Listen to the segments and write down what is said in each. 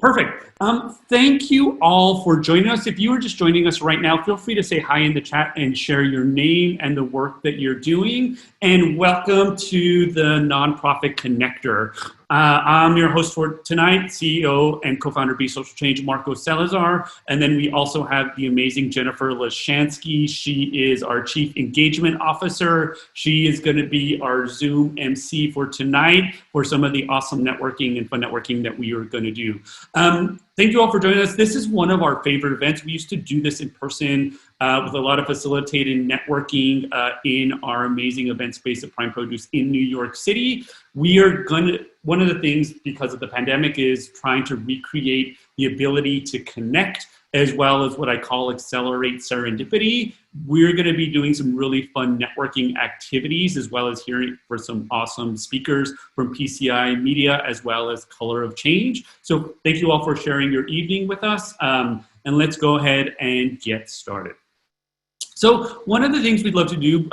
Perfect. Thank you all for joining us. If you are just joining us right now, feel free to say hi in the chat and share your name and the work that you're doing. And welcome to the Nonprofit Connector. I'm your host for tonight, CEO and co-founder of Be Social Change, Marco Salazar. And then we also have the amazing Jennifer Lashansky. She is our Chief Engagement Officer. She is going to be our Zoom MC for tonight for some of the awesome networking and fun networking that we are going to do. Thank you all for joining us. This is one of our favorite events. We used to do this in person with a lot of facilitated networking in our amazing event space at Prime Produce in New York City. We are going to, one of the things because of the pandemic is trying to recreate the ability to connect as well as what I call accelerate serendipity. We're going to be doing some really fun networking activities as well as hearing for some awesome speakers from PCI Media as well as Color of Change. So thank you all for sharing your evening with us. And let's go ahead and get started. So one of the things we'd love to do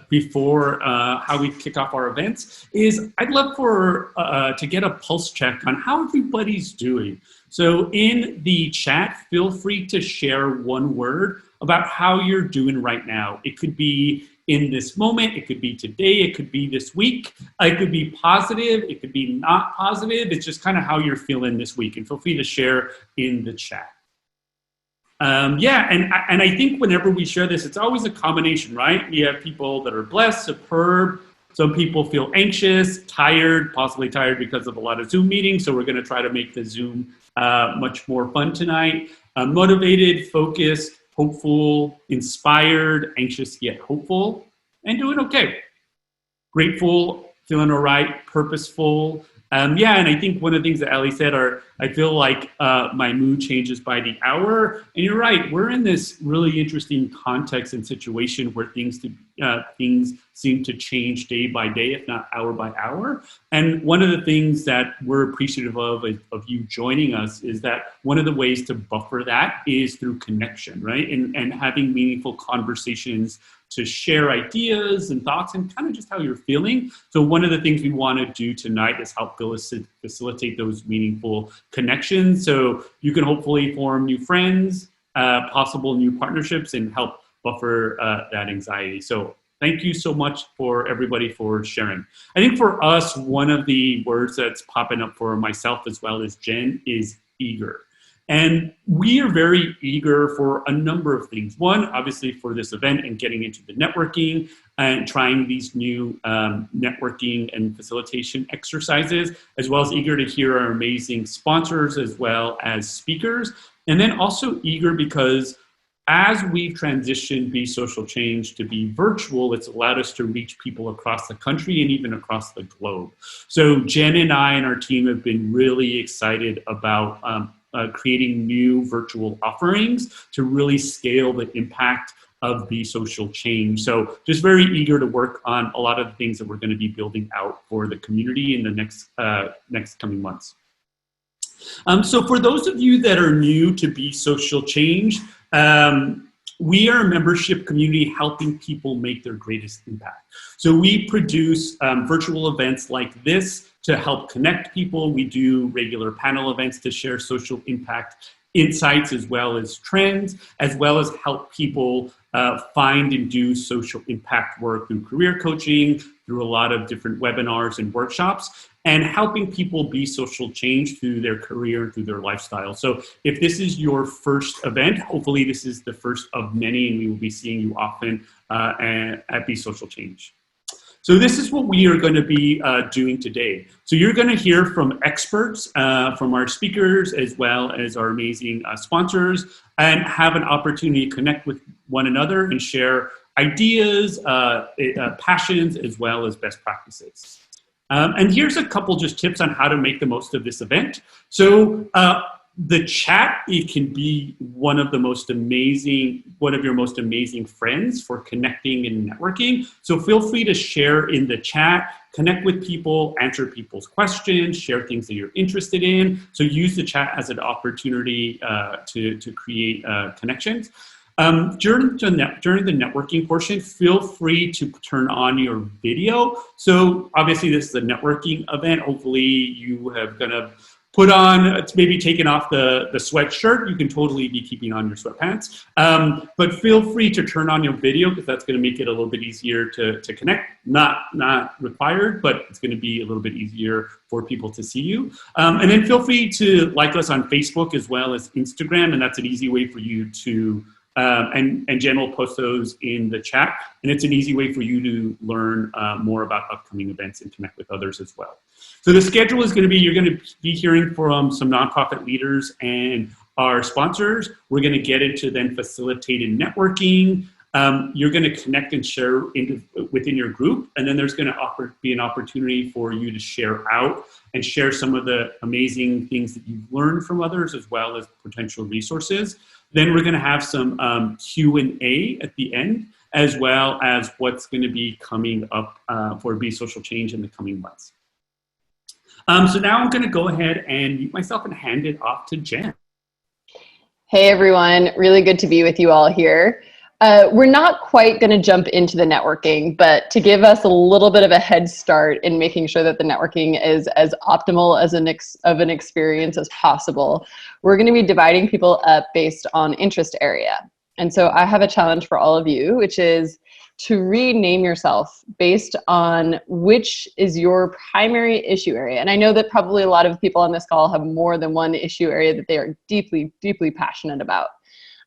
before how we kick off our events is I'd love for to get a pulse check on how everybody's doing. So in the chat, feel free to share one word about how you're doing right now. It could be in this moment, it could be today, it could be this week, it could be positive, it could be not positive. It's just kind of how you're feeling this week, and feel free to share in the chat. Yeah, and I think whenever we share this, it's always a combination, right? We have people that are blessed, superb. Some people feel anxious, tired, possibly tired because of a lot of Zoom meetings. So we're going to try to make the Zoom much more fun tonight. Motivated, focused, hopeful, inspired, anxious yet hopeful, and doing okay. Grateful, feeling all right, purposeful. Yeah, and I think one of the things that Ali said are, I feel like my mood changes by the hour. And you're right, we're in this really interesting context and situation where things seem to change day by day, if not hour by hour. And one of the things that we're appreciative of you joining us is that one of the ways to buffer that is through connection, right? And having meaningful conversations to share ideas and thoughts and kind of just how you're feeling. So one of the things we want to do tonight is help facilitate those meaningful connections. So you can hopefully form new friends, possible new partnerships, and help buffer that anxiety. So thank you so much for everybody for sharing. I think for us, one of the words that's popping up for myself as well as Jen is eager. And we are very eager for a number of things. One, obviously for this event and getting into the networking and trying these new networking and facilitation exercises, as well as eager to hear our amazing sponsors as well as speakers. And then also eager because as we've transitioned Be Social Change to be virtual, it's allowed us to reach people across the country and even across the globe. So Jen and I and our team have been really excited about creating new virtual offerings to really scale the impact of Be Social Change. So just very eager to work on a lot of the things that we're going to be building out for the community in the next coming months. So for those of you that are new to Be Social Change, we are a membership community helping people make their greatest impact. So we produce virtual events like this to help connect people. We do regular panel events to share social impact insights as well as trends, as well as help people find and do social impact work through career coaching, through a lot of different webinars and workshops, and helping people be social change through their career and through their lifestyle. So if this is your first event, hopefully this is the first of many, and we will be seeing you often at Be Social Change. So this is what we are going to be doing today. So you're going to hear from experts, from our speakers, as well as our amazing sponsors, and have an opportunity to connect with one another and share ideas, passions, as well as best practices. And here's a couple just tips on how to make the most of this event. So the chat, it can be one of your most amazing friends for connecting and networking. So feel free to share in the chat, connect with people, answer people's questions, share things that you're interested in. So use the chat as an opportunity to create connections. During the networking portion, feel free to turn on your video. So obviously this is a networking event. Hopefully you have kind of put on, it's maybe taking off the sweatshirt. You can totally be keeping on your sweatpants. But feel free to turn on your video because that's going to make it a little bit easier to connect. Not required, but it's going to be a little bit easier for people to see you. And then feel free to like us on Facebook as well as Instagram, and that's an easy way for you to and Jen will post those in the chat. And it's an easy way for you to learn more about upcoming events and connect with others as well. So the schedule is going to be, you're going to be hearing from some nonprofit leaders and our sponsors. We're going to get into then facilitated networking. You're going to connect and share within your group. And then there's going to be an opportunity for you to share out and share some of the amazing things that you've learned from others as well as potential resources. Then we're going to have some Q&A at the end, as well as what's going to be coming up for Be Social Change in the coming months. So now I'm going to go ahead and mute myself and hand it off to Jen. Hey everyone, really good to be with you all here. We're not quite going to jump into the networking, but to give us a little bit of a head start in making sure that the networking is as optimal as an experience as possible, we're going to be dividing people up based on interest area. And so I have a challenge for all of you, which is to rename yourself based on which is your primary issue area. And I know that probably a lot of people on this call have more than one issue area that they are deeply, deeply passionate about.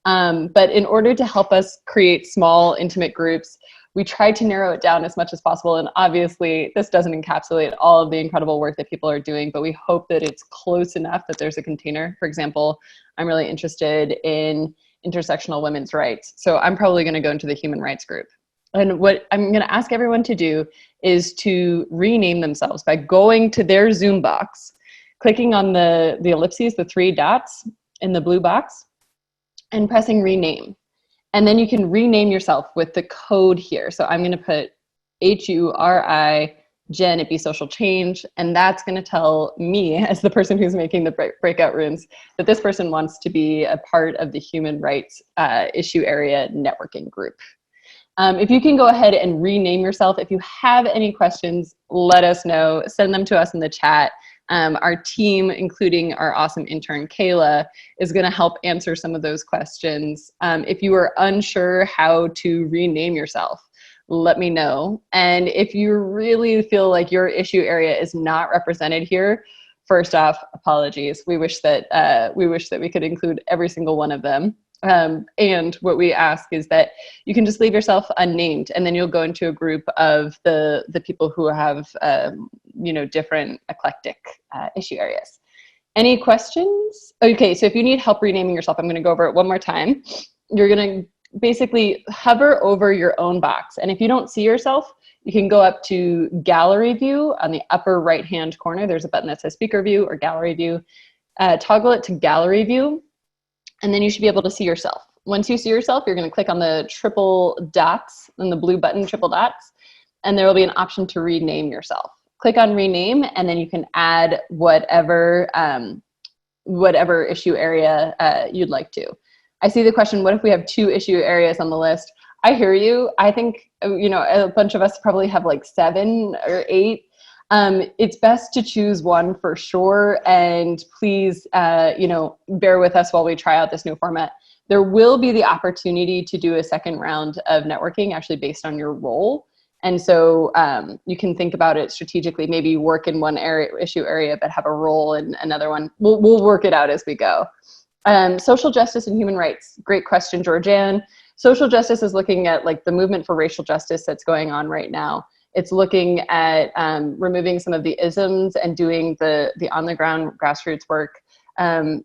But in order to help us create small, intimate groups, we try to narrow it down as much as possible. And obviously, this doesn't encapsulate all of the incredible work that people are doing, but we hope that it's close enough that there's a container. For example, I'm really interested in intersectional women's rights. So I'm probably going to go into the human rights group. And what I'm going to ask everyone to do is to rename themselves by going to their Zoom box, clicking on the ellipses, the 3 dots in the blue box, and pressing rename. And then you can rename yourself with the code here. So I'm going to put HURI Jen at Be Social Change, and that's going to tell me, as the person who's making the breakout rooms, that this person wants to be a part of the human rights issue area networking group. If you can go ahead and rename yourself. If you have any questions, let us know. Send them to us in the chat. Our team, including our awesome intern, Kayla, is going to help answer some of those questions. If you are unsure how to rename yourself, let me know. And if you really feel like your issue area is not represented here, first off, apologies. We wish that we could include every single one of them. And what we ask is that you can just leave yourself unnamed, and then you'll go into a group of the people who have different eclectic issue areas. Any questions? Okay, so if you need help renaming yourself, I'm going to go over it one more time. You're going to basically hover over your own box, and if you don't see yourself, you can go up to Gallery View on the upper right-hand corner. There's a button that says Speaker View or Gallery View. Toggle it to Gallery View, and then you should be able to see yourself. Once you see yourself, you're going to click on the triple dots and the blue button, triple dots, and there will be an option to rename yourself. Click on rename, and then you can add whatever issue area you'd like to. I see the question, what if we have 2 issue areas on the list? I hear you. I think, a bunch of us probably have like 7 or 8. It's best to choose one for sure, and please, bear with us while we try out this new format. There will be the opportunity to do a second round of networking, actually based on your role. And so you can think about it strategically. Maybe you work in one issue area, but have a role in another one. We'll work it out as we go. Social justice and human rights. Great question, Georgianne. Social justice is looking at like the movement for racial justice that's going on right now. It's looking at removing some of the isms and doing the on-the-ground grassroots work.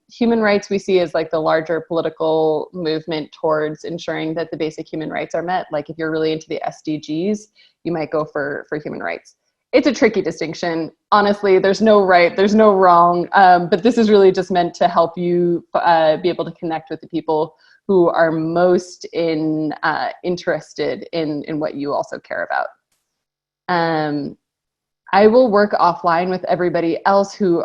Human rights we see as like the larger political movement towards ensuring that the basic human rights are met. Like if you're really into the SDGs, you might go for human rights. It's a tricky distinction. Honestly, there's no right, there's no wrong, but this is really just meant to help you be able to connect with the people who are most interested in what you also care about. I will work offline with everybody else who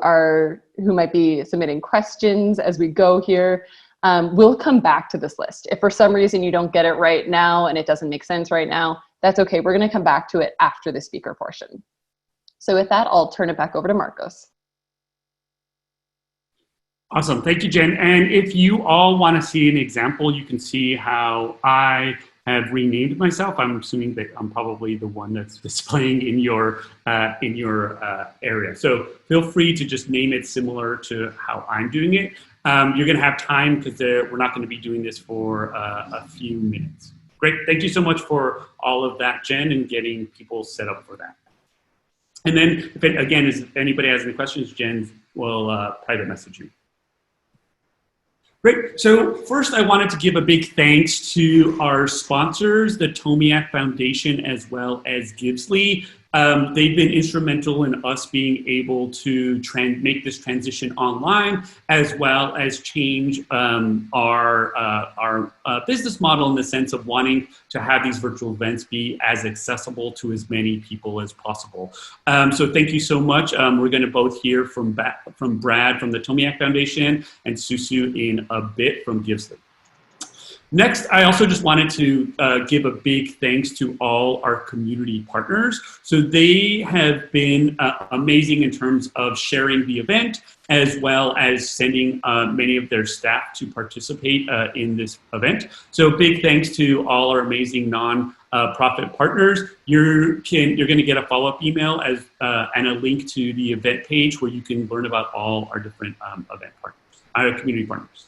might be submitting questions as we go here. We'll come back to this list. If for some reason you don't get it right now and it doesn't make sense right now, that's okay. We're going to come back to it after the speaker portion. So with that, I'll turn it back over to Marcos. Awesome. Thank you, Jen. And if you all want to see an example, you can see how I have renamed myself. I'm assuming that I'm probably the one that's displaying in your area. So feel free to just name it similar to how I'm doing it. You're going to have time because we're not going to be doing this for a few minutes. Great. Thank you so much for all of that, Jen, and getting people set up for that. And then, if anybody has any questions, Jen will private message you. Great. So first, I wanted to give a big thanks to our sponsors, the Tomiak Foundation, as well as Gibbsley. They've been instrumental in us being able to make this transition online, as well as change our business model in the sense of wanting to have these virtual events be as accessible to as many people as possible. So thank you so much. We're going to both hear from Brad from the Tomiak Foundation and Susu in a bit from Gibbsley. Next, I also just wanted to give a big thanks to all our community partners. So they have been amazing in terms of sharing the event, as well as sending many of their staff to participate in this event. So big thanks to all our amazing non-profit partners. You're going to get a follow-up email and a link to the event page where you can learn about all our different event partners, our community partners.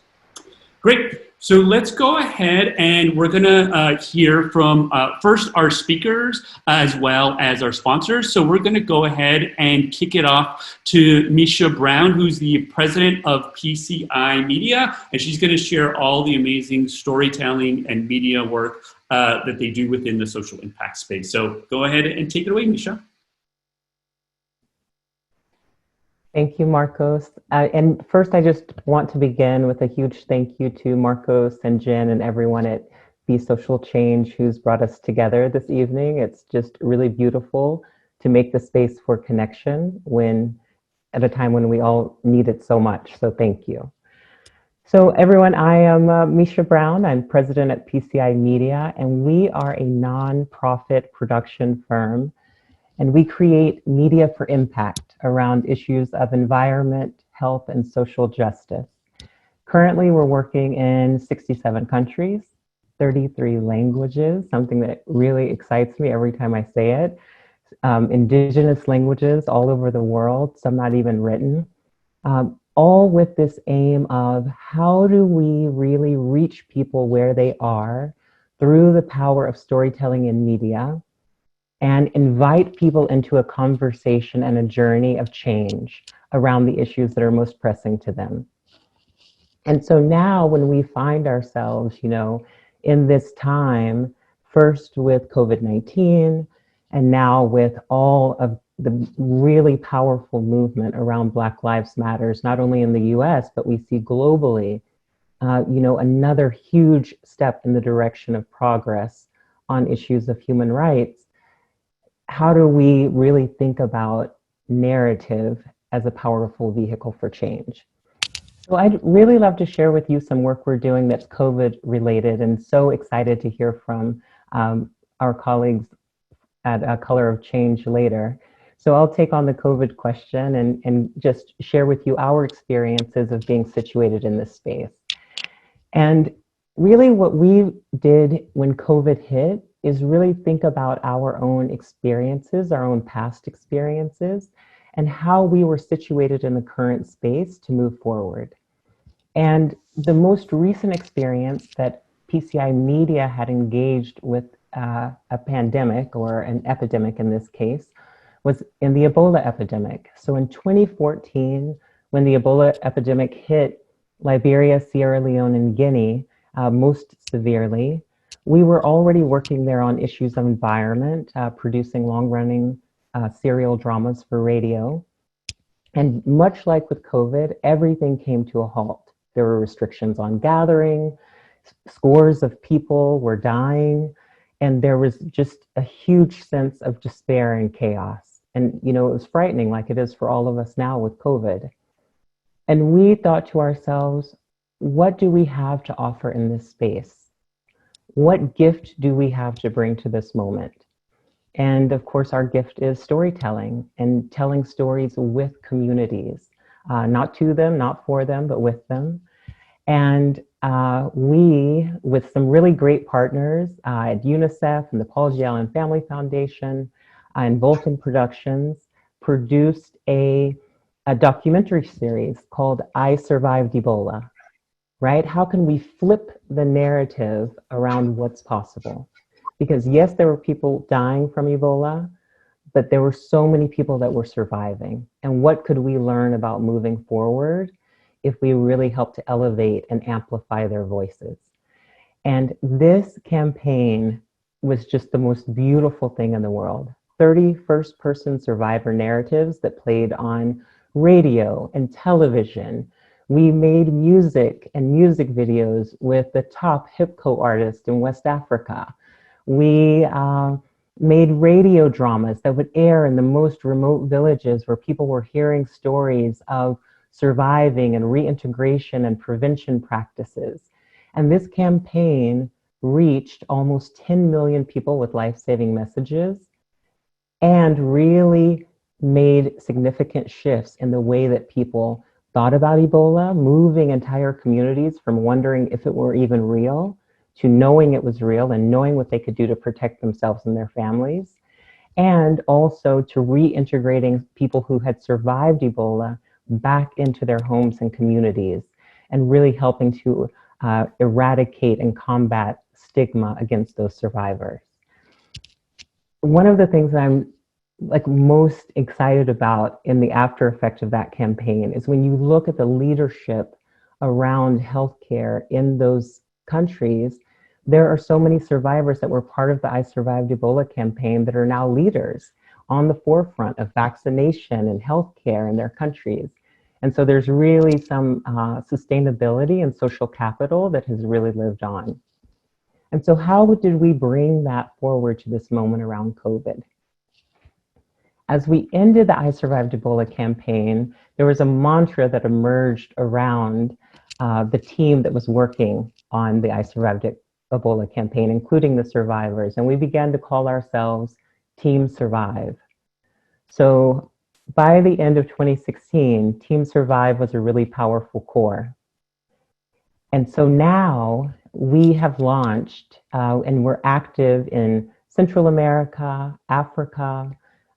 Great. So let's go ahead and we're going to hear from first our speakers as well as our sponsors. So we're going to go ahead and kick it off to Meesha Brown, who's the president of PCI Media, and she's going to share all the amazing storytelling and media work that they do within the social impact space. So go ahead and take it away, Meesha. Thank you, Marcos. And first, I just want to begin with a huge thank you to Marcos and Jen and everyone at Be Social Change who's brought us together this evening. It's just really beautiful to make the space for connection at a time when we all need it so much. So thank you. So everyone, I am Meesha Brown. I'm president at PCI Media, and we are a nonprofit production firm. And we create media for impact around issues of environment, health, and social justice. Currently, we're working in 67 countries, 33 languages, something that really excites me every time I say it. Indigenous languages all over the world, some not even written. All with this aim of how do we really reach people where they are through the power of storytelling and media, and invite people into a conversation and a journey of change around the issues that are most pressing to them. And so now when we find ourselves, in this time, first with COVID-19, and now with all of the really powerful movement around Black Lives Matters, not only in the US, but we see globally, another huge step in the direction of progress on issues of human rights. How do we really think about narrative as a powerful vehicle for change? So I'd really love to share with you some work we're doing that's COVID related, and so excited to hear from our colleagues at Color of Change later. So I'll take on the COVID question and just share with you our experiences of being situated in this space. And really what we did when COVID hit is really think about our own experiences, our own past experiences, and how we were situated in the current space to move forward. And the most recent experience that PCI Media had engaged with a pandemic, or an epidemic in this case, was in the Ebola epidemic. So in 2014, when the Ebola epidemic hit Liberia, Sierra Leone, and Guinea most severely, we were already working there on issues of environment, producing long-running serial dramas for radio. And much like with COVID, everything came to a halt. There were restrictions on gathering, scores of people were dying, and there was just a huge sense of despair and chaos. And it was frightening, like it is for all of us now with COVID. And we thought to ourselves, what do we have to offer in this space? What gift do we have to bring to this moment? And of course, our gift is storytelling and telling stories with communities not to them, not for them, but with them. And we, with some really great partners at UNICEF and the Paul G. Allen Family Foundation and Vulcan Productions, produced a documentary series called I Survived Ebola, right? How can we flip the narrative around what's possible? Because yes, there were people dying from Ebola, but there were so many people that were surviving. And what could we learn about moving forward if we really help to elevate and amplify their voices? And this campaign was just the most beautiful thing in the world. 30 first-person survivor narratives that played on radio and television. We made music and music videos with the top hip-hop artists in West Africa. We made radio dramas that would air in the most remote villages where people were hearing stories of surviving and reintegration and prevention practices. And this campaign reached almost 10 million people with life-saving messages and really made significant shifts in the way that people thought about Ebola, moving entire communities from wondering if it were even real to knowing it was real and knowing what they could do to protect themselves and their families, and also to reintegrating people who had survived Ebola back into their homes and communities, and really helping to eradicate and combat stigma against those survivors. One of the things I'm most excited about in the after effect of that campaign is when you look at the leadership around healthcare in those countries, there are so many survivors that were part of the I Survived Ebola campaign that are now leaders on the forefront of vaccination and healthcare in their countries. And so there's really some sustainability and social capital that has really lived on. And so how did we bring that forward to this moment around COVID? As we ended the I Survived Ebola campaign, there was a mantra that emerged around the team that was working on the I Survived Ebola campaign, including the survivors. And we began to call ourselves Team Survive. So by the end of 2016, Team Survive was a really powerful core. And so now we have launched and we're active in Central America, Africa,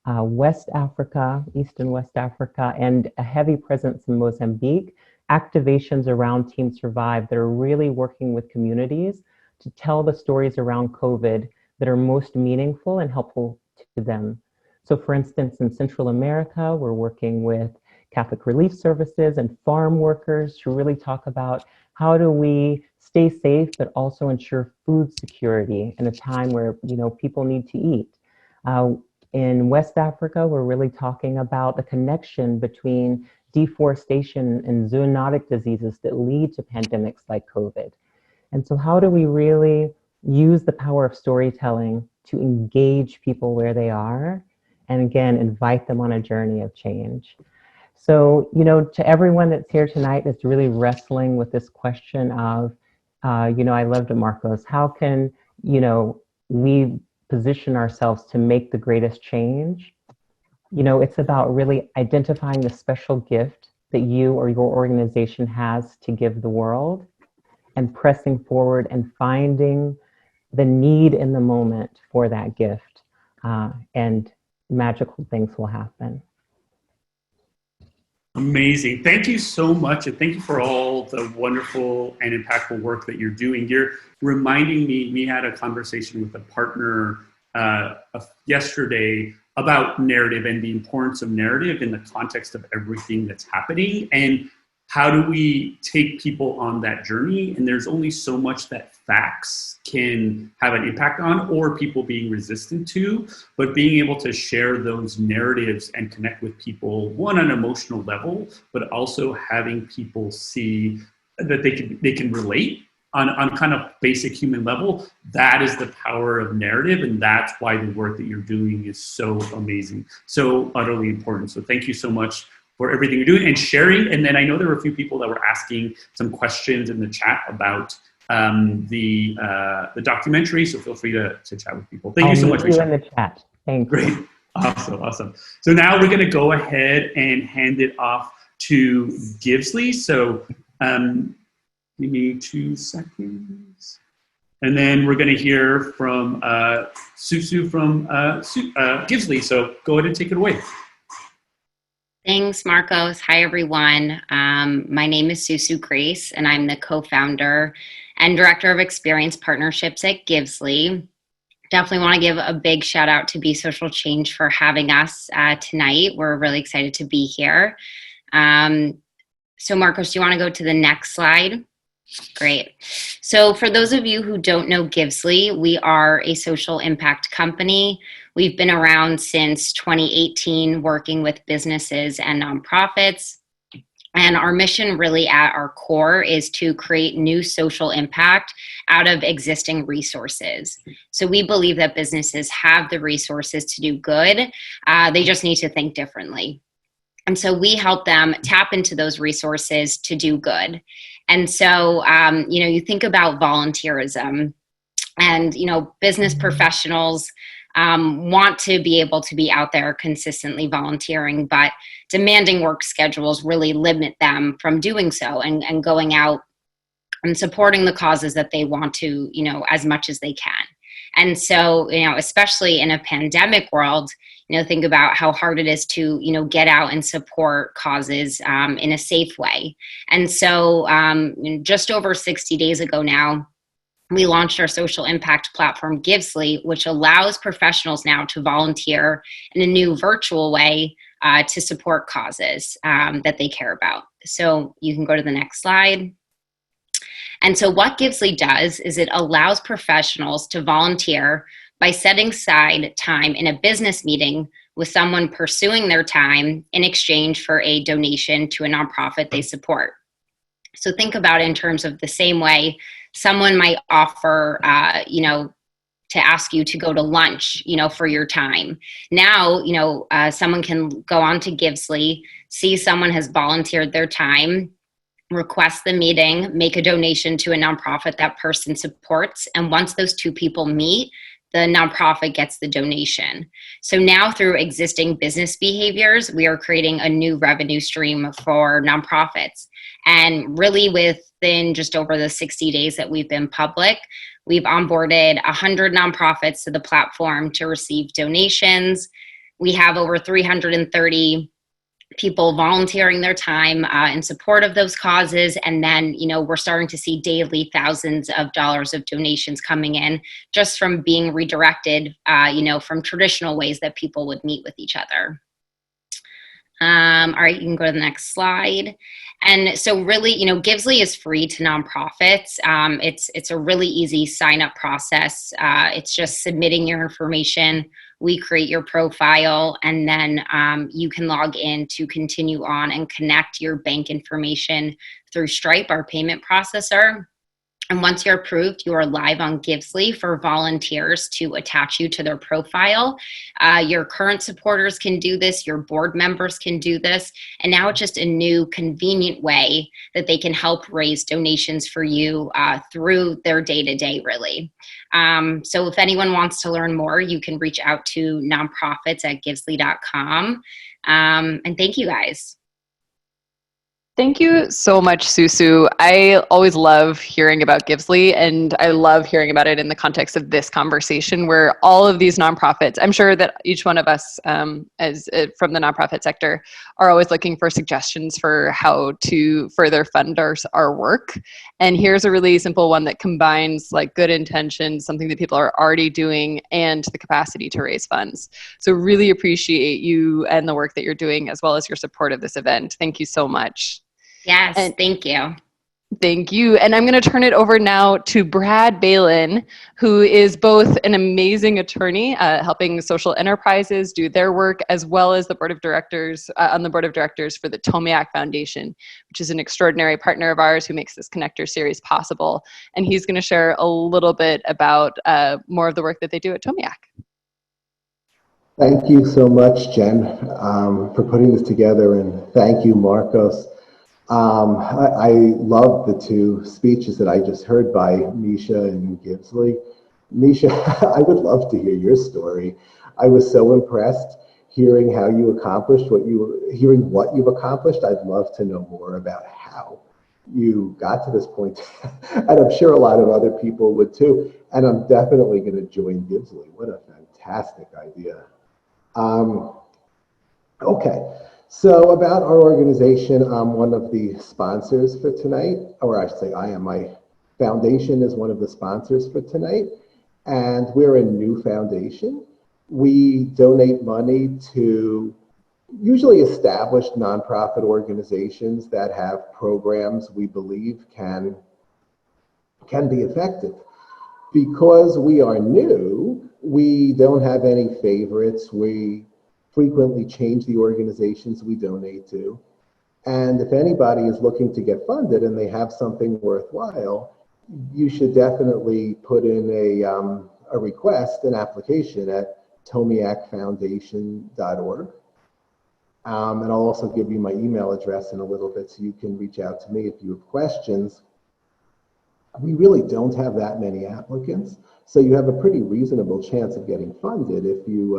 West Africa, East and West Africa, and a heavy presence in Mozambique, activations around Team Survive that are really working with communities to tell the stories around COVID that are most meaningful and helpful to them. So for instance, in Central America, we're working with Catholic Relief Services and farm workers to really talk about how do we stay safe, but also ensure food security in a time where people need to eat. In West Africa, we're really talking about the connection between deforestation and zoonotic diseases that lead to pandemics like COVID. And so how do we really use the power of storytelling to engage people where they are, and again, invite them on a journey of change? So, to everyone that's here tonight that's really wrestling with this question of, I loved it, Marcos, how can, we position ourselves to make the greatest change? It's about really identifying the special gift that you or your organization has to give the world and pressing forward and finding the need in the moment for that gift, and magical things will happen. Amazing. Thank you so much. And thank you for all the wonderful and impactful work that you're doing. You're reminding me, we had a conversation with a partner yesterday about narrative and the importance of narrative in the context of everything that's happening. And how do we take people on that journey? And there's only so much that facts can have an impact on, or people being resistant to, but being able to share those narratives and connect with people, one, on an emotional level, but also having people see that they can relate on kind of basic human level. That is the power of narrative, and that's why the work that you're doing is so amazing, so utterly important. So thank you so much for everything you're doing and sharing. And then I know there were a few people that were asking some questions in the chat about the documentary, so feel free to chat with people. Thank you so much, Meesha. In the chat. Thank you. Great. Awesome. So now we're going to go ahead and hand it off to Givesley. So give me 2 seconds. And then we're going to hear from Susu from Givesley. So go ahead and take it away. Thanks, Marcos. Hi, everyone. My name is Susu Grace, and I'm the co-founder and director of experience partnerships at Givesley. Definitely want to give a big shout out to Be Social Change for having us tonight. We're really excited to be here. So Marcos, do you want to go to the next slide? Great. So for those of you who don't know Givesley, we are a social impact company. We've been around since 2018, working with businesses and nonprofits. And our mission really at our core is to create new social impact out of existing resources. So we believe that businesses have the resources to do good. They just need to think differently. And so we help them tap into those resources to do good. And so, you think about volunteerism, and, business professionals want to be able to be out there consistently volunteering, but demanding work schedules really limit them from doing so and going out and supporting the causes that they want to, as much as they can. And so, especially in a pandemic world, think about how hard it is to, get out and support causes in a safe way. And so just over 60 days ago now, we launched our social impact platform, Givesley, which allows professionals now to volunteer in a new virtual way to support causes that they care about. So you can go to the next slide. And so what Givesley does is it allows professionals to volunteer by setting aside time in a business meeting with someone pursuing their time in exchange for a donation to a nonprofit they support. So think about it in terms of the same way someone might offer, to ask you to go to lunch, for your time. Now, someone can go on to Givesley, see someone has volunteered their time, request the meeting, make a donation to a nonprofit that person supports. And once those two people meet, the nonprofit gets the donation. So now through existing business behaviors, we are creating a new revenue stream for nonprofits. And really within just over the 60 days that we've been public, we've onboarded 100 nonprofits to the platform to receive donations. We have over 330 people volunteering their time in support of those causes. And then, we're starting to see daily thousands of dollars of donations coming in just from being redirected, from traditional ways that people would meet with each other. All right, you can go to the next slide. And so really, Givesley is free to nonprofits. It's a really easy sign up process. It's just submitting your information. We create your profile, and then you can log in to continue on and connect your bank information through Stripe, our payment processor. And once you're approved, you are live on Givesley for volunteers to attach you to their profile. Your current supporters can do this. Your board members can do this. And now it's just a new convenient way that they can help raise donations for you through their day-to-day, really. So if anyone wants to learn more, you can reach out to nonprofits@givesley.com. And thank you, guys. Thank you so much, Susu. I always love hearing about Givesley, and I love hearing about it in the context of this conversation where all of these nonprofits, I'm sure that each one of us from the nonprofit sector are always looking for suggestions for how to further fund our work. And here's a really simple one that combines like good intentions, something that people are already doing, and the capacity to raise funds. So really appreciate you and the work that you're doing, as well as your support of this event. Thank you so much. Yes, thank you. Thank you. And I'm going to turn it over now to Brad Balin, who is both an amazing attorney helping social enterprises do their work, as well as the board of directors on the board of directors for the Tomiak Foundation, which is an extraordinary partner of ours who makes this Connector series possible. And he's going to share a little bit about more of the work that they do at Tomiak. Thank you so much, Jen, for putting this together, and thank you, Marcos. I love the two speeches that I just heard by Meesha and Givesley. Meesha, I would love to hear your story. I was so impressed hearing how you accomplished hearing what you've accomplished. I'd love to know more about how you got to this point. And I'm sure a lot of other people would too. And I'm definitely going to join Givesley. What a fantastic idea. Okay, so about our organization, I'm one of the sponsors for tonight, or I should say I am. My foundation is one of the sponsors for tonight, and we're a new foundation. We donate money to usually established nonprofit organizations that have programs we believe can be effective. Because we are new, we don't have any favorites. We frequently change the organizations we donate to. And if anybody is looking to get funded and they have something worthwhile, you should definitely put in a request, an application at tomiacfoundation.org. And I'll also give you my email address in a little bit so you can reach out to me if you have questions. We really don't have that many applicants, so you have a pretty reasonable chance of getting funded if you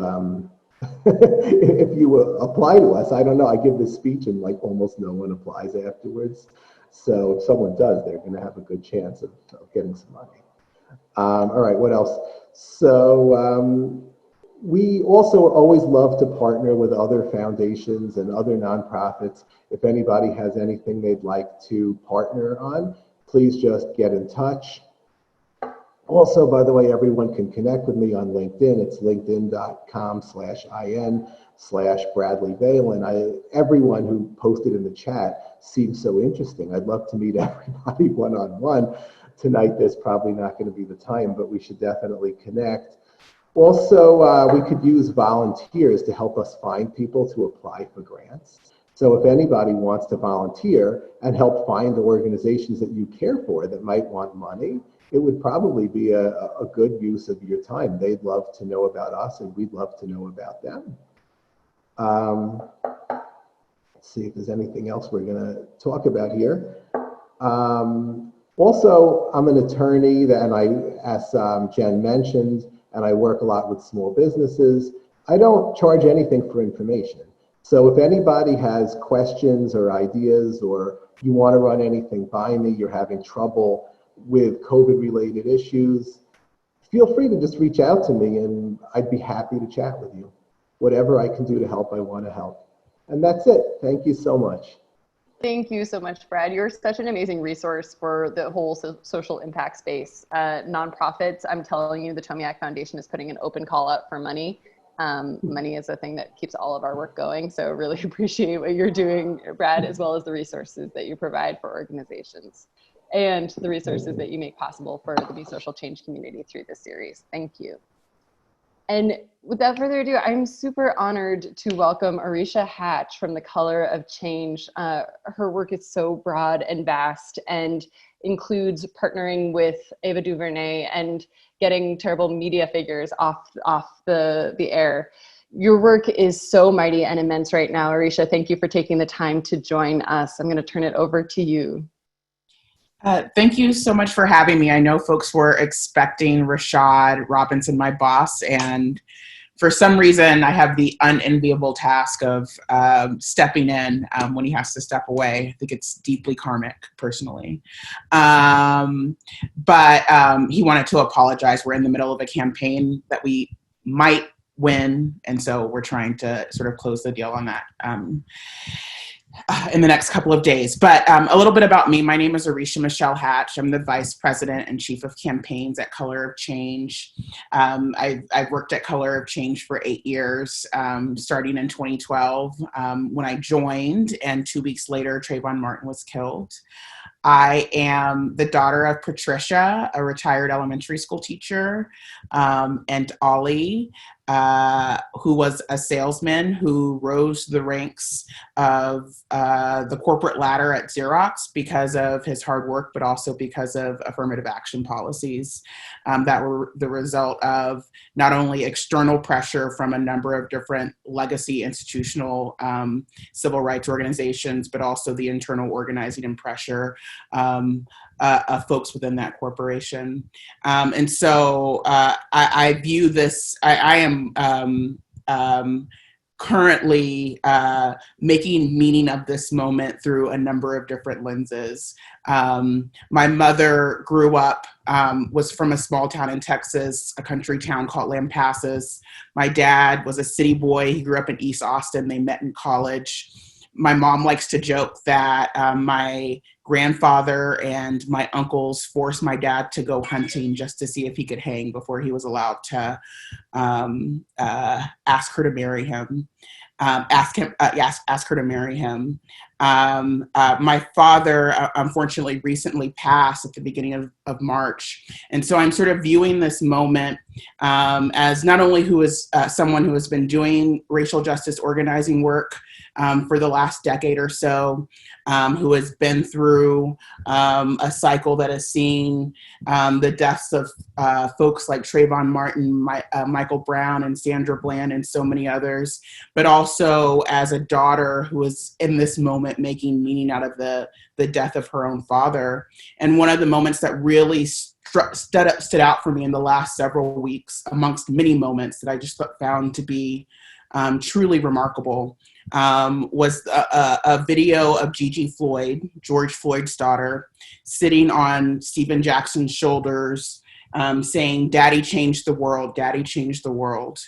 if you apply to us. I don't know, I give this speech and like almost no one applies afterwards. So if someone does, they're going to have a good chance of getting some money. All right, what else? So we also always love to partner with other foundations and other nonprofits. If anybody has anything they'd like to partner on, please just get in touch. Also, by the way, everyone can connect with me on LinkedIn. It's linkedin.com/in/Bradley Valen. Everyone who posted in the chat seems so interesting. I'd love to meet everybody one-on-one. Tonight, there's probably not going to be the time, but we should definitely connect. Also, we could use volunteers to help us find people to apply for grants. So if anybody wants to volunteer and help find the organizations that you care for that might want money, it would probably be a good use of your time. They'd love to know about us and we'd love to know about them. Let's see if there's anything else we're gonna talk about here. Also, I'm an attorney and as Jen mentioned, and I work a lot with small businesses. I don't charge anything for information. So if anybody has questions or ideas, or you want to run anything by me, you're having trouble with COVID-related issues, feel free to just reach out to me and I'd be happy to chat with you. Whatever I can do to help, I want to help. And that's it. Thank you so much. Thank you so much, Brad. You're such an amazing resource for the whole social impact space. Nonprofits, I'm telling you, the Tomiak Foundation is putting an open call out for money. Money is a thing that keeps all of our work going. So really appreciate what you're doing, Brad, as well as the resources that you provide for organizations and the resources that you make possible for the Be Social Change community through this series. Thank you. And without further ado, I'm super honored to welcome Arisha Hatch from The Color of Change. Her work is so broad and vast and includes partnering with Ava DuVernay and getting terrible media figures off the air. Your work is so mighty and immense right now. Arisha, thank you for taking the time to join us. I'm going to turn it over to you. Thank you so much for having me. I know folks were expecting Rashad Robinson, my boss, and for some reason I have the unenviable task of stepping in when he has to step away. I think it's deeply karmic, personally. But he wanted to apologize. We're in the middle of a campaign that we might win, and so we're trying to sort of close the deal on that in the next couple of days. But a little bit about me. My name is Arisha Michelle Hatch. I'm the Vice President and Chief of Campaigns at Color of Change. I've worked at Color of Change for 8 years, starting in 2012 when I joined, and 2 weeks later, Trayvon Martin was killed. I am the daughter of Patricia, a retired elementary school teacher, and Ollie, who was a salesman who rose the ranks of the corporate ladder at Xerox because of his hard work, but also because of affirmative action policies that were the result of not only external pressure from a number of different legacy institutional civil rights organizations, but also the internal organizing and pressure of folks within that corporation. And so I view this, I am currently making meaning of this moment through a number of different lenses. My mother grew up, was from a small town in Texas, a country town called Lampasas. My dad was a city boy. He grew up in East Austin. They met in college. My mom likes to joke that my grandfather and my uncles forced my dad to go hunting just to see if he could hang before he was allowed to ask her to marry him. Ask her to marry him. My father, unfortunately, recently passed at the beginning of March. And so I'm sort of viewing this moment as not only who is someone who has been doing racial justice organizing work for the last decade or so, who has been through a cycle that has seen the deaths of folks like Trayvon Martin, Michael Brown, and Sandra Bland, and so many others, but also as a daughter who is in this moment making meaning out of the death of her own father. And one of the moments that really stood out for me in the last several weeks, amongst many moments that I just found to be truly remarkable, was a video of Gigi Floyd, George Floyd's daughter, sitting on Stephen Jackson's shoulders, saying, "Daddy changed the world, Daddy changed the world."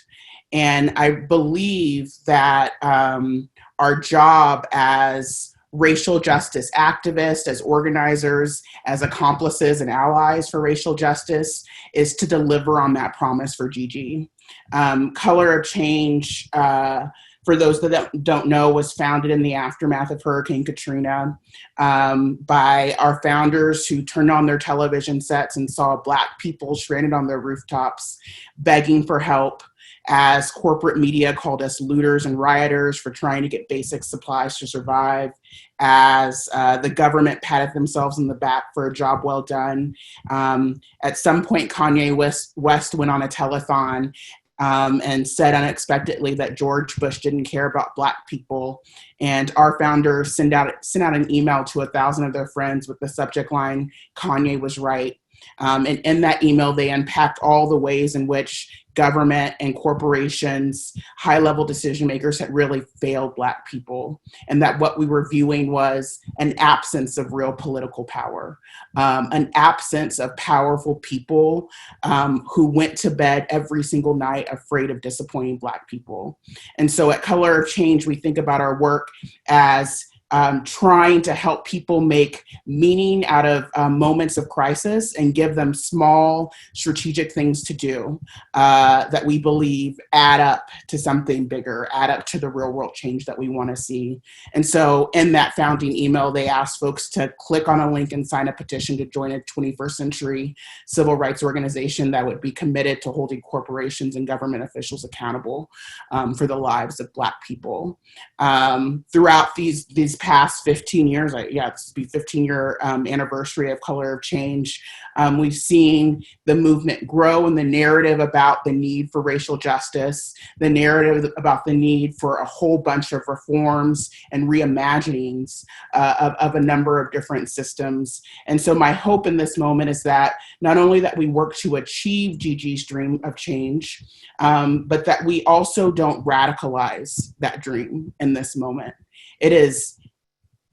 And I believe that our job as racial justice activists, as organizers, as accomplices and allies for racial justice is to deliver on that promise for Gigi. Color of Change, for those that don't know, was founded in the aftermath of Hurricane Katrina by our founders who turned on their television sets and saw Black people stranded on their rooftops begging for help, as corporate media called us looters and rioters for trying to get basic supplies to survive, as the government patted themselves on the back for a job well done. At some point, Kanye West went on a telethon and said unexpectedly that George Bush didn't care about Black people. And our founders sent out an email to 1,000 of their friends with the subject line, "Kanye was right." And in that email, they unpacked all the ways in which government and corporations, high-level decision makers had really failed Black people, and that what we were viewing was an absence of real political power, an absence of powerful people who went to bed every single night afraid of disappointing Black people. And so at Color of Change, we think about our work as trying to help people make meaning out of moments of crisis and give them small strategic things to do that we believe add up to something bigger, add up to the real world change that we want to see. And so in that founding email, they asked folks to click on a link and sign a petition to join a 21st century civil rights organization that would be committed to holding corporations and government officials accountable for the lives of Black people. Throughout these past 15 years, this will be 15-year anniversary of Color of Change, we've seen the movement grow and the narrative about the need for racial justice, the narrative about the need for a whole bunch of reforms and reimaginings of a number of different systems. And so my hope in this moment is that not only that we work to achieve Gigi's dream of change, but that we also don't radicalize that dream in this moment. It is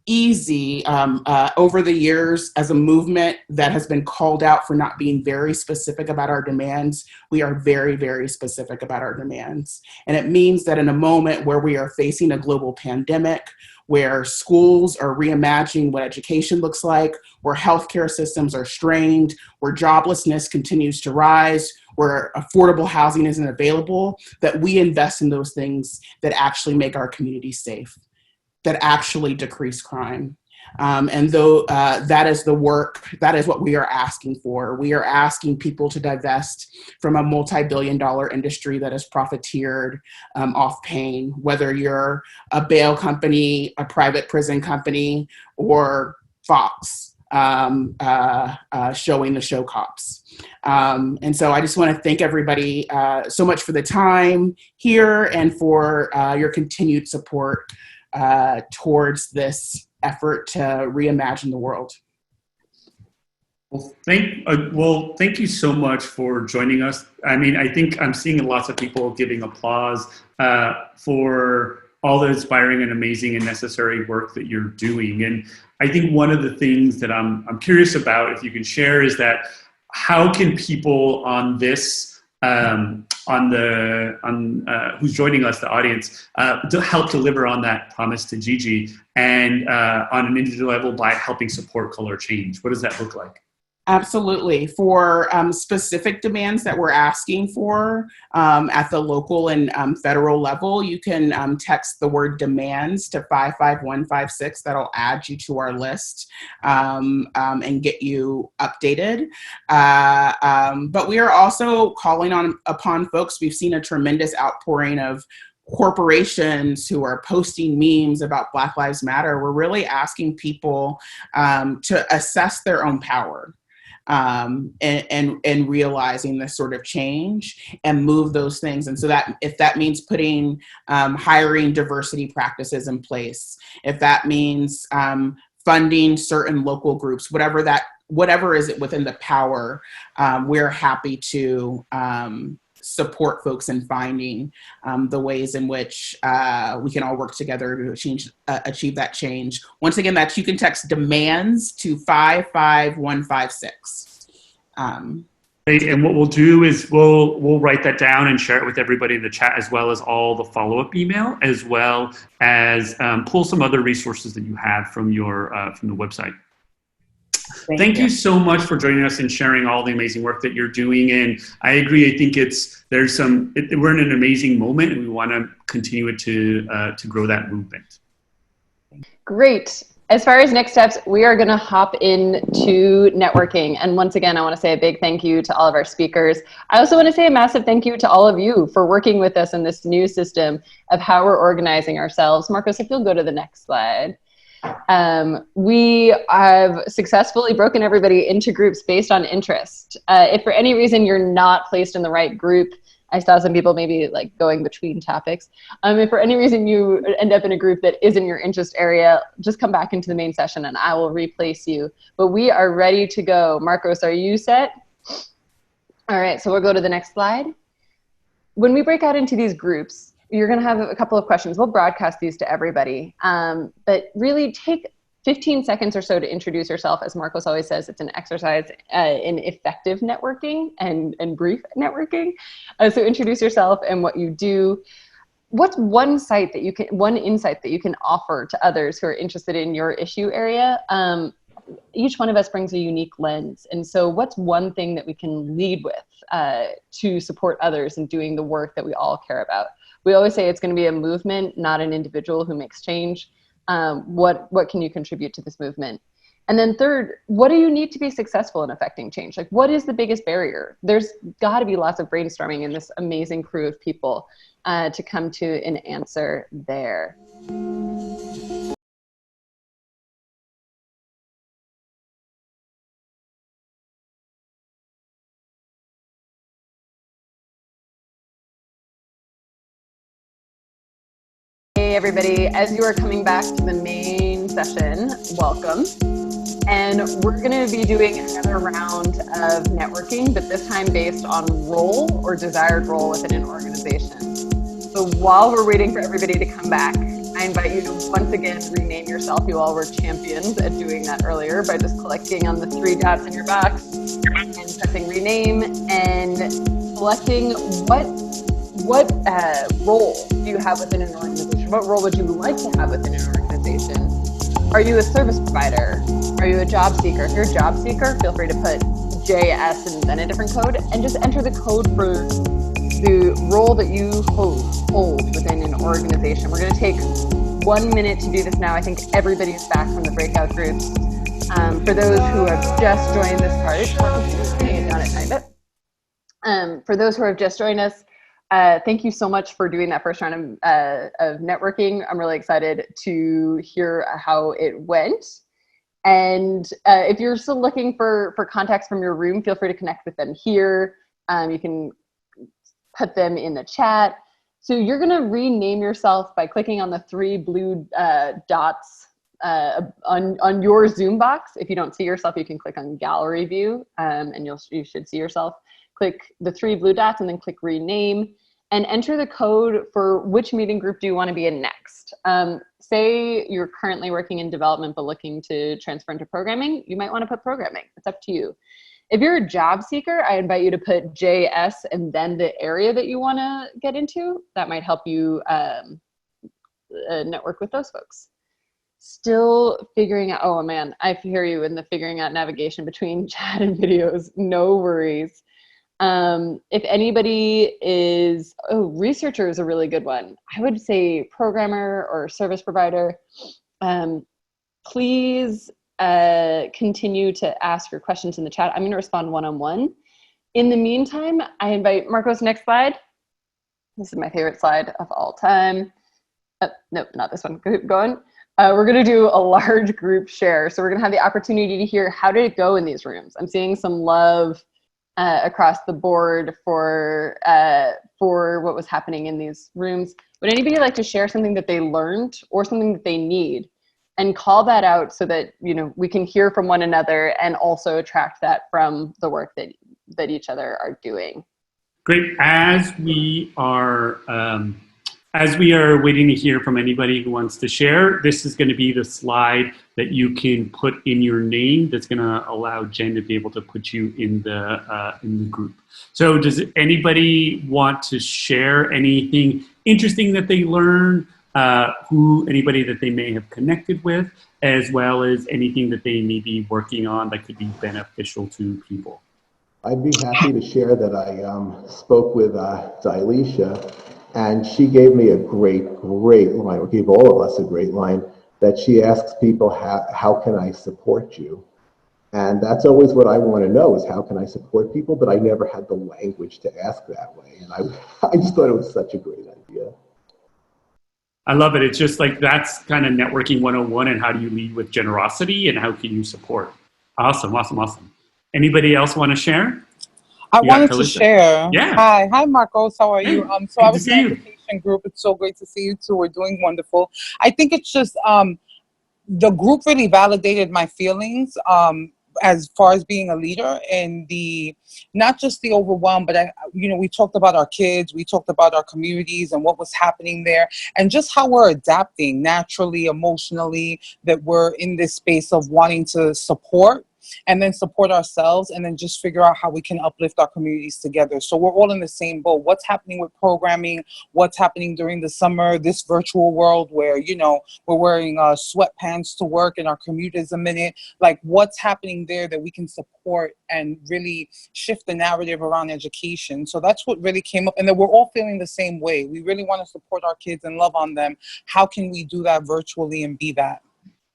easy over the years as a movement that has been called out for not being very specific about our demands. We are very, very specific about our demands. And it means that in a moment where we are facing a global pandemic, where schools are reimagining what education looks like, where healthcare systems are strained, where joblessness continues to rise, where affordable housing isn't available, that we invest in those things that actually make our communities safe, that actually decrease crime. And though that is the work, that is what we are asking for. We are asking people to divest from a multi-billion-dollar industry that has profiteered off pain, whether you're a bail company, a private prison company, or Fox showing the show cops. And so I just want to thank everybody so much for the time here and for your continued support towards this effort to reimagine the world. Thank you so much for joining us. I mean, I think I'm seeing lots of people giving applause for all the inspiring and amazing and necessary work that you're doing. And I think one of the things that I'm curious about, if you can share, is that how can people on this who's joining us, the audience, to help deliver on that promise to Gigi, and on an individual level by helping support color change? What does that look like? Absolutely. For specific demands that we're asking for at the local and federal level, you can text the word demands to 55156. That'll add you to our list and get you updated. But we are also calling upon folks. We've seen a tremendous outpouring of corporations who are posting memes about Black Lives Matter. We're really asking people to assess their own power. And realizing this sort of change and move those things. And so that if that means putting hiring diversity practices in place, if that means funding certain local groups, whatever is it within the power, we're happy to support folks in finding the ways in which we can all work together to achieve that change. Once again, you can text demands to 55156. And what we'll do is we'll write that down and share it with everybody in the chat, as well as all the follow-up email, as well as pull some other resources that you have from the website. Thank you so much for joining us and sharing all the amazing work that you're doing. And I agree. I think we're in an amazing moment, and we want to continue it to grow that movement. Great. As far as next steps, we are going to hop into networking. And once again, I want to say a big thank you to all of our speakers. I also want to say a massive thank you to all of you for working with us in this new system of how we're organizing ourselves. Marcos, if you'll go to the next slide. We have successfully broken everybody into groups based on interest. If for any reason you're not placed in the right group, I saw some people maybe like going between topics. If for any reason you end up in a group that isn't your interest area, just come back into the main session and I will replace you. But we are ready to go. Marcos, are you set? All right, so we'll go to the next slide. When we break out into these groups, you're going to have a couple of questions. We'll broadcast these to everybody, but really take 15 seconds or so to introduce yourself. As Marcos always says, it's an exercise in effective networking and brief networking. So introduce yourself and what you do. What's one insight that you can offer to others who are interested in your issue area? Each one of us brings a unique lens. And so what's one thing that we can lead with to support others in doing the work that we all care about? We always say it's going to be a movement, not an individual who makes change. What can you contribute to this movement? And then third, what do you need to be successful in affecting change? Like, what is the biggest barrier? There's got to be lots of brainstorming in this amazing crew of people to come to an answer there. Hey everybody, as you are coming back to the main session, welcome. And we're gonna be doing another round of networking, but this time based on role or desired role within an organization. So while we're waiting for everybody to come back, I invite you to once again rename yourself. You all were champions at doing that earlier by just clicking on the 3 dots in your box and pressing rename and selecting what role do you have within an organization? What role would you like to have within an organization? Are you a service provider? Are you a job seeker? If you're a job seeker, feel free to put JS and then a different code and just enter the code for the role that you hold within an organization. We're going to take 1 minute to do this now. I think everybody is back from the breakout groups. For those who have just joined this part, for those who have just joined us, thank you so much for doing that first round of networking. I'm really excited to hear how it went. And if you're still looking for contacts from your room, feel free to connect with them here. You can put them in the chat. So you're gonna rename yourself by clicking on the 3 blue dots on your Zoom box. If you don't see yourself, you can click on gallery view, and you should see yourself. Click the 3 blue dots and then click rename, and enter the code for which meeting group do you want to be in next. Say you're currently working in development but looking to transfer into programming, you might want to put programming. It's up to you. If you're a job seeker, I invite you to put JS and then the area that you want to get into. That might help you network with those folks. Still figuring out, oh man, I hear you in the figuring out navigation between chat and videos. No worries. If anybody is, researcher is a really good one. I would say programmer or service provider. Please continue to ask your questions in the chat. I'm going to respond one-on-one. In the meantime, I invite Marcos, next slide. This is my favorite slide of all time. Nope, not this one. Keep going. We're going to do a large group share. So we're going to have the opportunity to hear how did it go in these rooms. I'm seeing some love across the board for what was happening in these rooms. Would anybody like to share something that they learned or something that they need, and call that out so that we can hear from one another and also attract that from the work that each other are doing? Great. As we are waiting to hear from anybody who wants to share, this is going to be the slide that you can put in your name that's going to allow Jen to be able to put you in the group. So does anybody want to share anything interesting that they learned, anybody that they may have connected with, as well as anything that they may be working on that could be beneficial to people? I'd be happy to share that I spoke with Arisha, and she gave me a great line, or gave all of us a great line, that she asks people, how can I support you? And that's always what I want to know, is how can I support people? But I never had the language to ask that way. And I just thought it was such a great idea. I love it. It's just like, that's kind of networking 101, and how do you lead with generosity and how can you support? Awesome. Anybody else want to share? I wanted to share. Yeah. Hi, Marcos. How are you? So I was in the education group. It's so great to see you too. We're doing wonderful. I think it's just the group really validated my feelings as far as being a leader, and not just the overwhelm, but we talked about our kids, we talked about our communities and what was happening there, and just how we're adapting naturally, emotionally, that we're in this space of wanting to support and then support ourselves, and then just figure out how we can uplift our communities together. So we're all in the same boat. What's happening with programming, what's happening during the summer, this virtual world where, we're wearing sweatpants to work and our commute is a minute, like what's happening there that we can support and really shift the narrative around education. So that's what really came up, and that we're all feeling the same way. We really want to support our kids and love on them. How can we do that virtually and be that?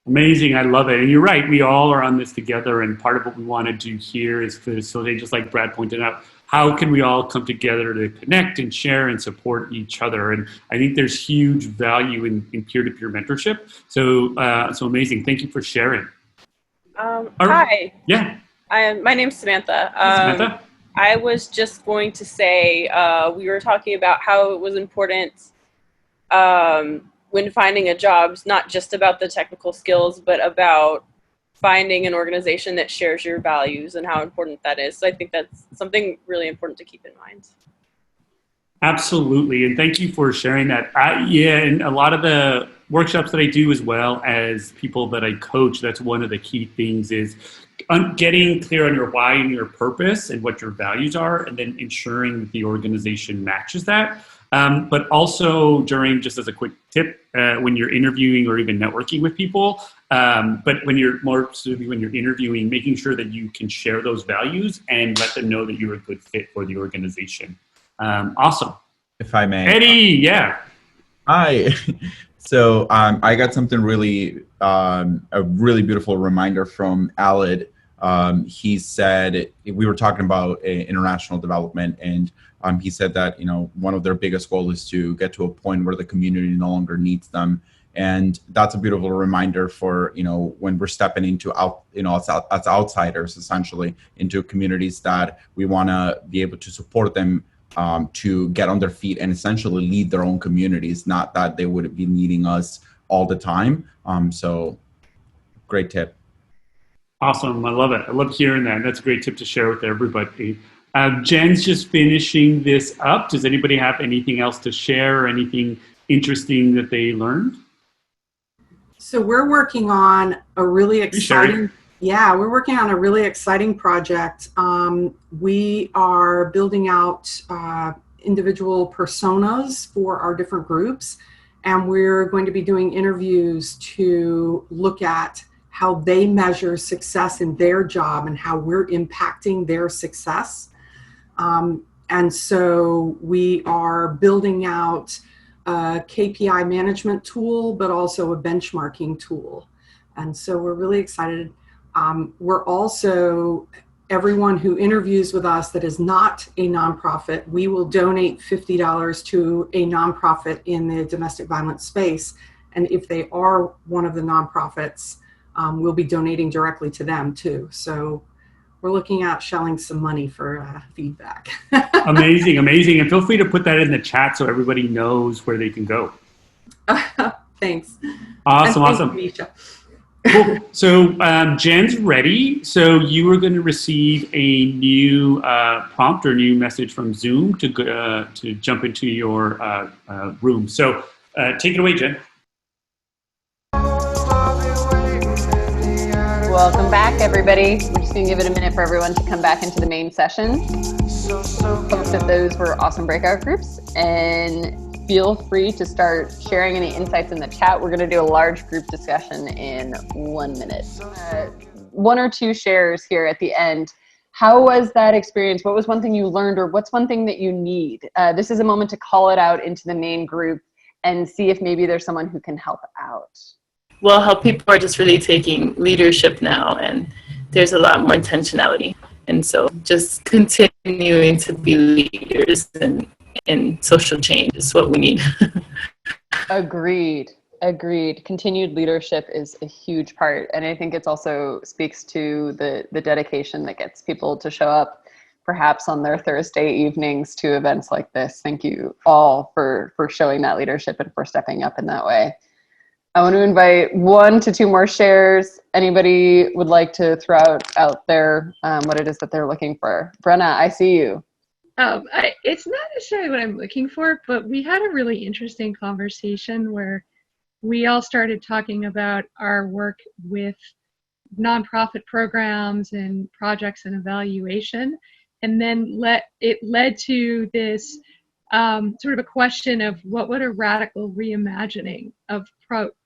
Amazing. I love it. And you're right. We all are on this together. And part of what we want to do here is facilitate, just like Brad pointed out, how can we all come together to connect and share and support each other? And I think there's huge value in peer-to-peer mentorship. So amazing. Thank you for sharing. Hi. Yeah. My name's Samantha. Samantha? I was just going to say, we were talking about how it was important when finding a job, not just about the technical skills, but about finding an organization that shares your values and how important that is. So I think that's something really important to keep in mind. Absolutely. And thank you for sharing that. And a lot of the workshops that I do, as well as people that I coach, that's one of the key things is getting clear on your why and your purpose and what your values are, and then ensuring that the organization matches that. But also during, just as a quick tip, when you're interviewing or even networking with people, but when you're interviewing, making sure that you can share those values and let them know that you're a good fit for the organization. Awesome. If I may. Eddie, yeah. Hi. So I got something really, a really beautiful reminder from Alid. He said, we were talking about international development, and he said that, one of their biggest goals is to get to a point where the community no longer needs them. And that's a beautiful reminder for, when we're stepping into as outsiders, essentially, into communities, that we want to be able to support them to get on their feet and essentially lead their own communities, not that they would be needing us all the time. So great tip. Awesome. I love it. I love hearing that. That's a great tip to share with everybody. Jen's just finishing this up. Does anybody have anything else to share or anything interesting that they learned? So we're working on a really exciting, we're working on a really exciting project. We are building out individual personas for our different groups, and we're going to be doing interviews to look at how they measure success in their job and how we're impacting their success. And so we are building out a KPI management tool, but also a benchmarking tool. And so we're really excited. We're also, everyone who interviews with us that is not a nonprofit, we will donate $50 to a nonprofit in the domestic violence space. And if they are one of the nonprofits, we'll be donating directly to them too. So we're looking at shelling some money for feedback. Amazing, amazing. And feel free to put that in the chat so everybody knows where they can go. Thanks. Awesome, awesome. Meesha. Cool. So Jen's ready. So you are going to receive a new prompt or new message from Zoom to jump into your room. So take it away, Jen. Welcome back, everybody. We're just going to give it a minute for everyone to come back into the main session. Hope that those were awesome breakout groups, and feel free to start sharing any insights in the chat. We're going to do a large group discussion in 1 minute. One or two shares here at the end. How was that experience? What was one thing you learned, or what's one thing that you need? This is a moment to call it out into the main group and see if maybe there's someone who can help out. Well, how people are just really taking leadership now, and there's a lot more intentionality. And so just continuing to be leaders and social change is what we need. Agreed. Continued leadership is a huge part. And I think it's also speaks to the dedication that gets people to show up perhaps on their Thursday evenings to events like this. Thank you all for showing that leadership and for stepping up in that way. I want to invite 1 to 2 more shares. Anybody would like to throw out there what it is that they're looking for? Brenna, I see you. It's not necessarily what I'm looking for, but we had a really interesting conversation where we all started talking about our work with nonprofit programs and projects and evaluation, and then it led to this sort of a question of what would a radical reimagining of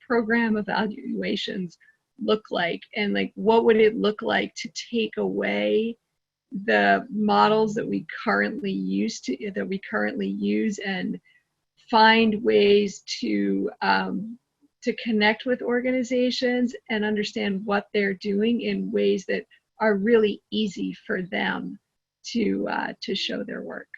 program evaluations look like, and like what would it look like to take away the models that we currently use and find ways to connect with organizations and understand what they're doing in ways that are really easy for them to show their work.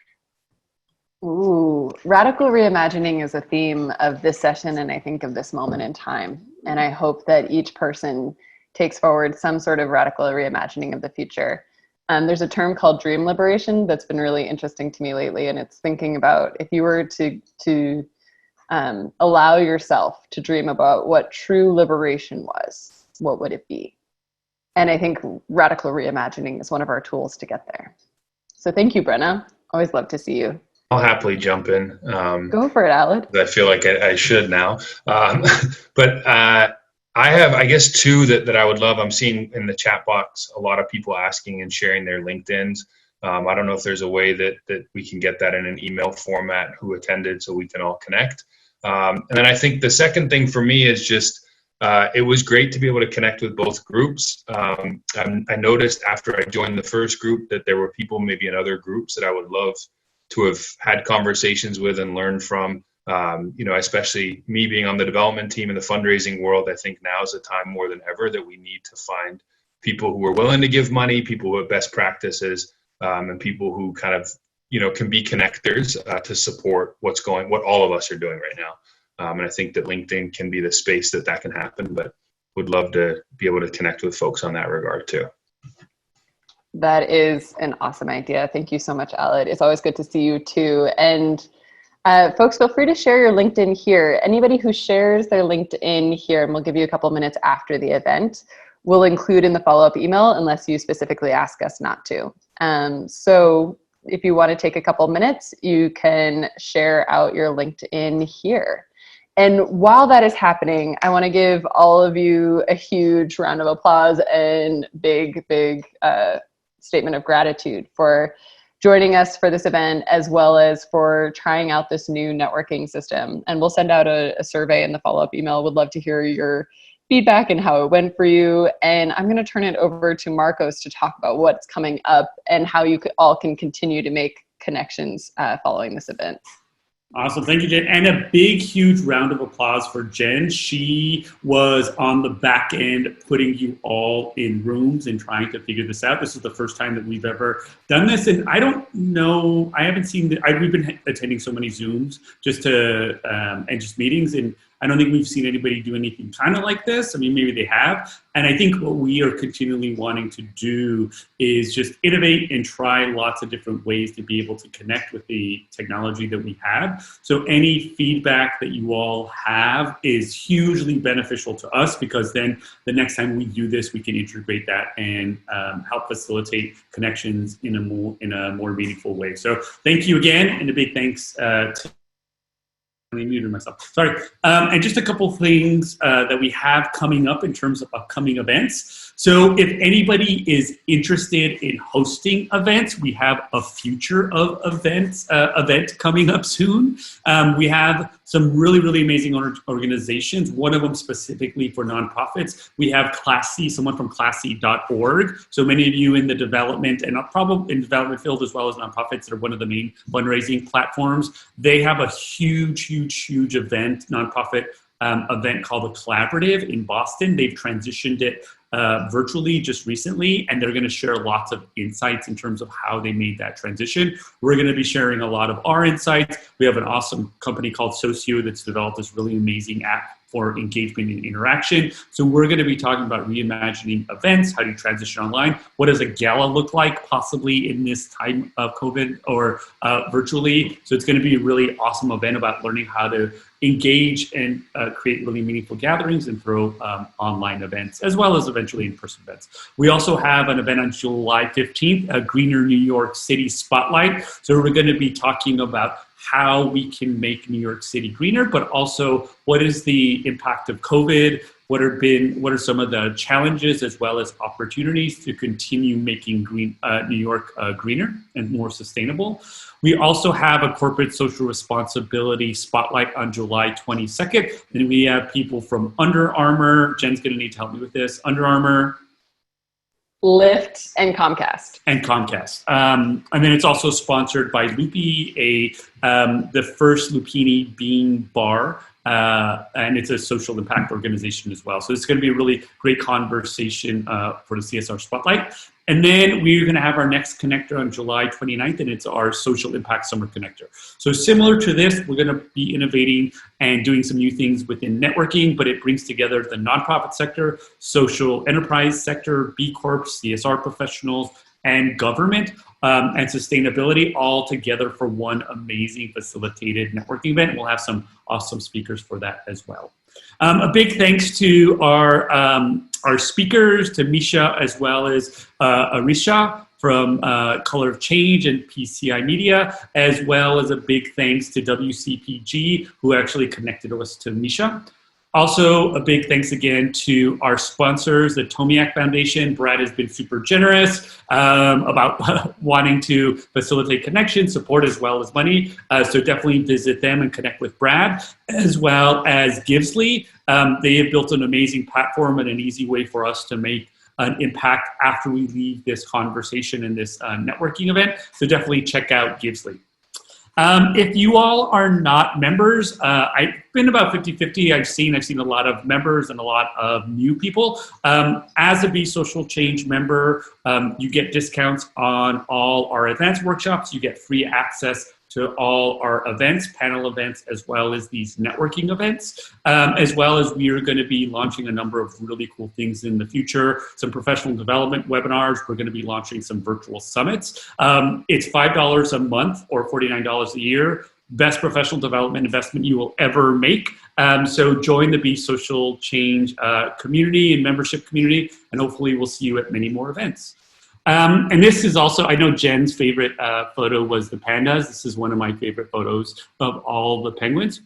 Ooh, radical reimagining is a theme of this session, and I think of this moment in time. And I hope that each person takes forward some sort of radical reimagining of the future. There's a term called dream liberation that's been really interesting to me lately, and it's thinking about if you were to allow yourself to dream about what true liberation was, what would it be? And I think radical reimagining is one of our tools to get there. So thank you, Brenna. Always love to see you. I'll happily jump in. Go for it, Aled. I feel like I should now. But I have, I guess, 2 that I would love. I'm seeing in the chat box a lot of people asking and sharing their LinkedIns. I don't know if there's a way that we can get that in an email format, who attended, so we can all connect. And then I think the second thing for me is just, it was great to be able to connect with both groups. I noticed after I joined the first group that there were people maybe in other groups that I would love to have had conversations with and learned from, especially me being on the development team in the fundraising world. I think now is the time more than ever that we need to find people who are willing to give money, people who have best practices, and people who kind of, can be connectors to support what all of us are doing right now. And I think that LinkedIn can be the space that can happen, but would love to be able to connect with folks on that regard too. That is an awesome idea. Thank you so much, Aled. It's always good to see you too. And Folks, feel free to share your LinkedIn here. Anybody who shares their LinkedIn here, and we'll give you a couple minutes after the event, we'll include in the follow-up email unless you specifically ask us not to. So if you want to take a couple minutes, you can share out your LinkedIn here. And while that is happening, I want to give all of you a huge round of applause and big statement of gratitude for joining us for this event, as well as for trying out this new networking system. And we'll send out a survey in the follow-up email. Would love to hear your feedback and how it went for you. And I'm going to turn it over to Marcos to talk about what's coming up and how you all can continue to make connections following this event. Awesome. Thank you, Jen. And a big, huge round of applause for Jen. She was on the back end putting you all in rooms and trying to figure this out. This is the first time that we've ever done this. And I don't know, I haven't seen, we've been attending so many Zooms and just meetings. And I don't think we've seen anybody do anything kind of like this. I mean, maybe they have. And I think what we are continually wanting to do is just innovate and try lots of different ways to be able to connect with the technology that we have. So any feedback that you all have is hugely beneficial to us, because then the next time we do this, we can integrate that and help facilitate connections in a more meaningful way. So thank you again, and a big thanks to I muted myself. Sorry. And just a couple things that we have coming up in terms of upcoming events. So if anybody is interested in hosting events, we have a future of event coming up soon. We have some really, really amazing organizations, one of them specifically for nonprofits. We have Classy, someone from classy.org. So many of you in the development and probably in development field, as well as nonprofits, that are one of the main fundraising platforms. They have a huge event, nonprofit event called The Collaborative in Boston. They've transitioned it virtually just recently, and they're going to share lots of insights in terms of how they made that transition. We're going to be sharing a lot of our insights. We have an awesome company called Socio that's developed this really amazing app for engagement and interaction. So we're going to be talking about reimagining events. How do you transition online? What does a gala look like possibly in this time of COVID or virtually? So it's going to be a really awesome event about learning how to engage and create really meaningful gatherings and throw online events, as well as eventually in-person events. We also have an event on July 15th, a Greener New York City Spotlight. So we're going to be talking about how we can make New York City greener, but also what is the impact of COVID, what are some of the challenges as well as opportunities to continue making New York greener and more sustainable. We also have a corporate social responsibility spotlight on July 22nd. And we have people from Under Armour. Jen's going to need to help me with this. Under Armour, Lyft, and Comcast. And then it's also sponsored by Loopy, the first Lupini bean bar. And it's a social impact organization as well. So it's going to be a really great conversation for the CSR Spotlight. And then we're going to have our next connector on July 29th, and it's our Social Impact Summer Connector. So similar to this, we're going to be innovating and doing some new things within networking, but it brings together the nonprofit sector, social enterprise sector, B Corp, CSR professionals, and government and sustainability all together for one amazing facilitated networking event. We'll have some awesome speakers for that as well. A big thanks to our speakers, to Meesha as well as Arisha from Color of Change and PCI Media, as well as a big thanks to WCPG, who actually connected us to Meesha. Also, a big thanks again to our sponsors, the Tomiak Foundation. Brad has been super generous about wanting to facilitate connection, support, as well as money. So definitely visit them and connect with Brad, as well as Givesly. They have built an amazing platform and an easy way for us to make an impact after we leave this conversation and this networking event. So definitely check out Givesly. If you all are not members, I've been about 50-50. I've seen a lot of members and a lot of new people. As a Be Social Change member, you get discounts on all our advanced workshops. You get free access to all our events, panel events, as well as these networking events, as well as we are going to be launching a number of really cool things in the future, some professional development webinars. We're going to be launching some virtual summits. It's $5 a month or $49 a year. best professional development investment you will ever make. So join the Be Social Change community and membership community, and hopefully we'll see you at many more events. And this is also, I know Jen's favorite photo was the pandas. This is one of my favorite photos of all the penguins.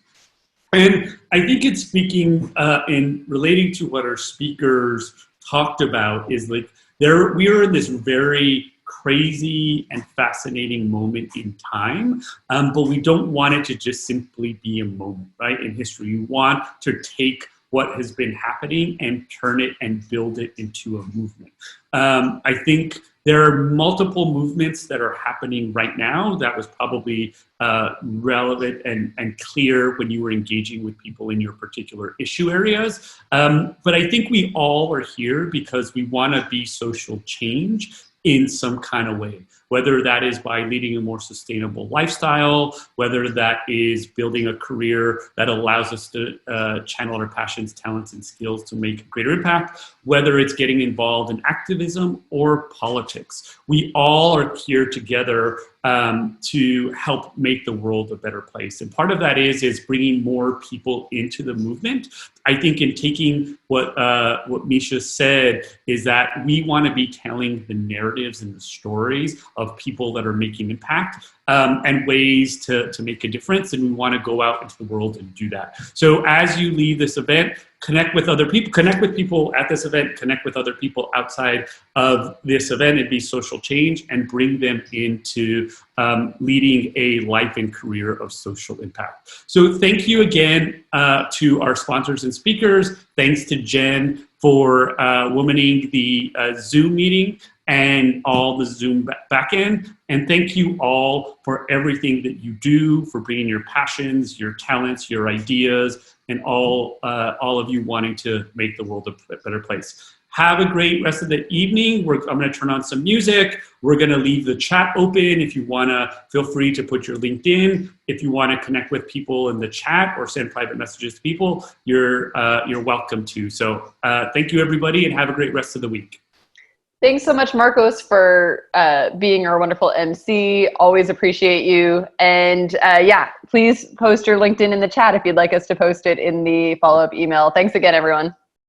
And I think it's speaking in relating to what our speakers talked about is like we are in this very crazy and fascinating moment in time, but we don't want it to just simply be a moment, right, in history. We want to take what has been happening and turn it and build it into a movement. I think there are multiple movements that are happening right now that was probably relevant and clear when you were engaging with people in your particular issue areas. But I think we all are here because we want to be social change in some kind of way, whether that is by leading a more sustainable lifestyle, whether that is building a career that allows us to channel our passions, talents, and skills to make a greater impact, whether it's getting involved in activism or politics. We all are here together to help make the world a better place. And part of that is bringing more people into the movement. I think in taking what Meesha said is that we want to be telling the narratives and the stories of people that are making impact and ways to make a difference. And we want to go out into the world and do that. So as you leave this event, connect with other people, connect with people at this event, connect with other people outside of this event and Be Social Change, and bring them into leading a life and career of social impact. So thank you again to our sponsors and speakers. Thanks to Jen for womaning the Zoom meeting and all the Zoom backend. And thank you all for everything that you do, for bringing your passions, your talents, your ideas, and all of you wanting to make the world a better place. Have a great rest of the evening. I'm going to turn on some music. We're going to leave the chat open. If you want to, feel free to put your LinkedIn. If you want to connect with people in the chat or send private messages to people, you're welcome to. So thank you, everybody, and have a great rest of the week. Thanks so much, Marcos, for being our wonderful MC. Always appreciate you. And yeah, please post your LinkedIn in the chat if you'd like us to post it in the follow-up email. Thanks again, everyone.